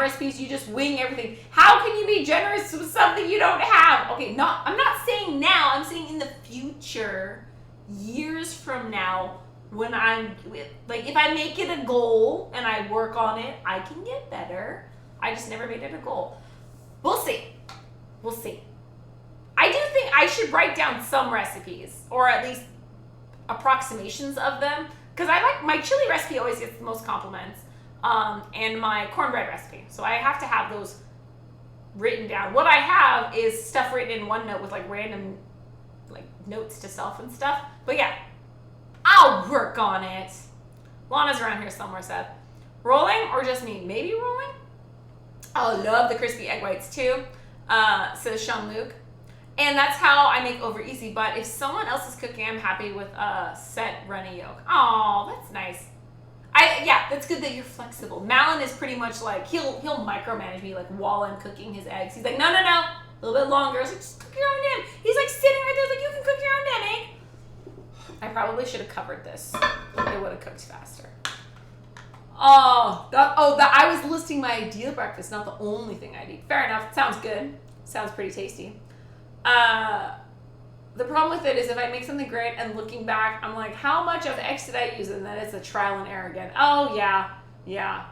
recipes, you just wing everything. How can you be generous with something you don't have? Okay, I'm not saying now, I'm saying in the future, years from now, when if I make it a goal and I work on it, I can get better. I just never made it a goal. We'll see. I do think I should write down some recipes, or at least approximations of them, because I like my chili recipe always gets the most compliments, and my cornbread recipe. So I have to have those written down. What I have is stuff written in OneNote with like random like notes to self and stuff. But yeah, I'll work on it. Lana's around here somewhere, Seth. Rolling or just me? Maybe rolling? I love the crispy egg whites too, says Sean Luke. And that's how I make over easy. But if someone else is cooking, I'm happy with a set runny yolk. Oh, that's nice. Yeah, that's good that you're flexible. Malin is pretty much like, he'll micromanage me like while I'm cooking his eggs. He's like, no, a little bit longer. I was like, just cook your own damn. He's like sitting right there like, you can cook your own damn egg. I probably should have covered this. It would have cooked faster. I was listing my ideal breakfast, not the only thing I'd eat. Fair enough. Sounds good. Sounds pretty tasty. The problem with it is if I make something great and looking back, I'm like, how much of X did I use? And then it's a trial and error again. Oh, yeah. Yeah,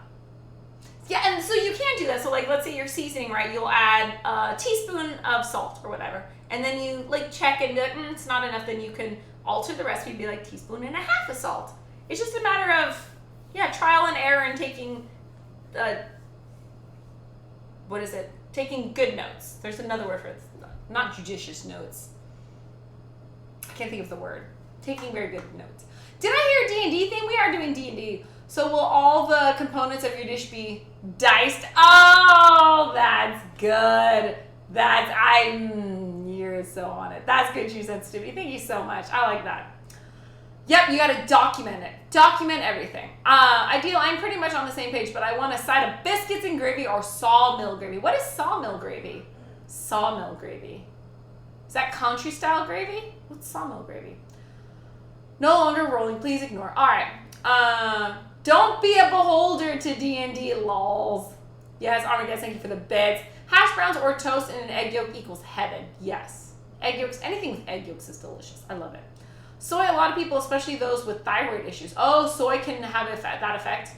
and so you can do that. So, like, let's say you're seasoning, right? You'll add a teaspoon of salt or whatever. And then you, like, check and be like, it's not enough. Then you can alter the recipe and be like, teaspoon and a half of salt. It's just a matter of, trial and error and taking, taking good notes. There's another word for it. Not judicious notes. I can't think of the word. Taking very good notes. Did I hear D&D thing? We are doing D&D. So will all the components of your dish be diced? Oh, that's good. You're so on it. That's good true sensitivity. Thank you so much. I like that. Yep, you gotta document it. Document everything. Ideal, I'm pretty much on the same page, but I want a side of biscuits and gravy or sawmill gravy. What is sawmill gravy? Sawmill gravy. Is that country style gravy? What's sawmill gravy? No longer rolling, please ignore. All right. Don't be a beholder to D&D, lols. Yes, Armageddon, thank you for the bits. Hash browns or toast and an egg yolk equals heaven. Yes. Egg yolks, anything with egg yolks is delicious. I love it. Soy, a lot of people, especially those with thyroid issues. Oh, soy can have that effect.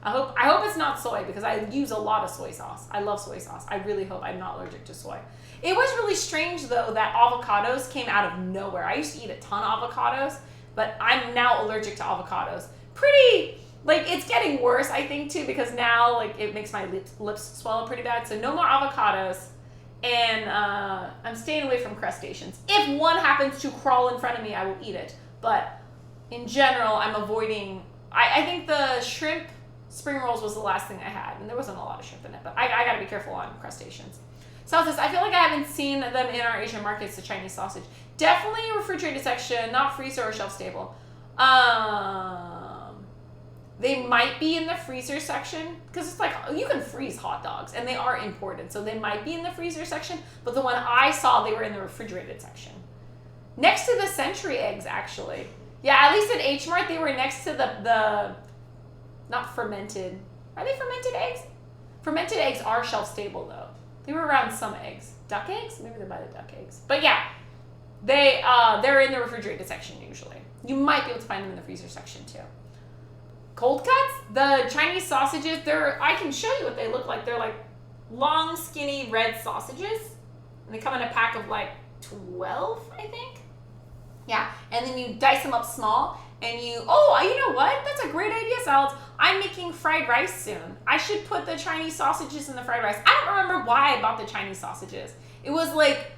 I hope it's not soy because I use a lot of soy sauce. I love soy sauce. I really hope I'm not allergic to soy. It was really strange though that avocados came out of nowhere. I used to eat a ton of avocados, but I'm now allergic to avocados. It's getting worse, I think, too, because now it makes my lips swell pretty bad. So no more avocados. And I'm staying away from crustaceans. If one happens to crawl in front of me, I will eat it. But in general, I'm avoiding... I think the shrimp spring rolls was the last thing I had. And there wasn't a lot of shrimp in it. But I got to be careful on crustaceans. South says, I feel like I haven't seen them in our Asian markets, the Chinese sausage. Definitely refrigerated section, not freezer or shelf stable. They might be in the freezer section because it's like you can freeze hot dogs and they are imported. So they might be in the freezer section, but the one I saw, they were in the refrigerated section. Next to the Century eggs, actually. Yeah, at least at H Mart, they were next to the not fermented. Are they fermented eggs? Fermented eggs are shelf stable though. They were around some eggs. Duck eggs? Maybe they buy the duck eggs. But yeah, they're in the refrigerated section usually. You might be able to find them in the freezer section too. Cold cuts, the Chinese sausages, I can show you what they look like. They're like long, skinny red sausages. And they come in a pack of like 12, I think. Yeah, and then you dice them up small and you know what? That's a great idea, salads. I'm making fried rice soon. I should put the Chinese sausages in the fried rice. I don't remember why I bought the Chinese sausages. It was like,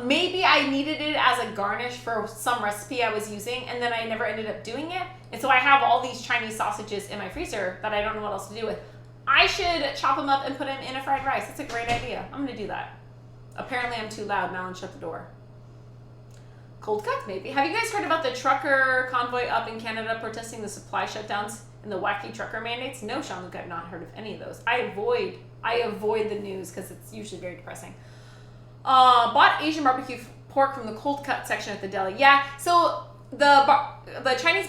maybe I needed it as a garnish for some recipe I was using, and then I never ended up doing it. And so I have all these Chinese sausages in my freezer that I don't know what else to do with. I should chop them up and put them in a fried rice. That's a great idea. I'm going to do that. Apparently I'm too loud. Malin, shut the door. Cold cuts, maybe. Have you guys heard about the trucker convoy up in Canada protesting the supply shutdowns and the wacky trucker mandates? No, Sean-Luc, I've not heard of any of those. I avoid the news because it's usually very depressing. Bought Asian barbecue pork from the cold cut section at the deli. Yeah, so the Chinese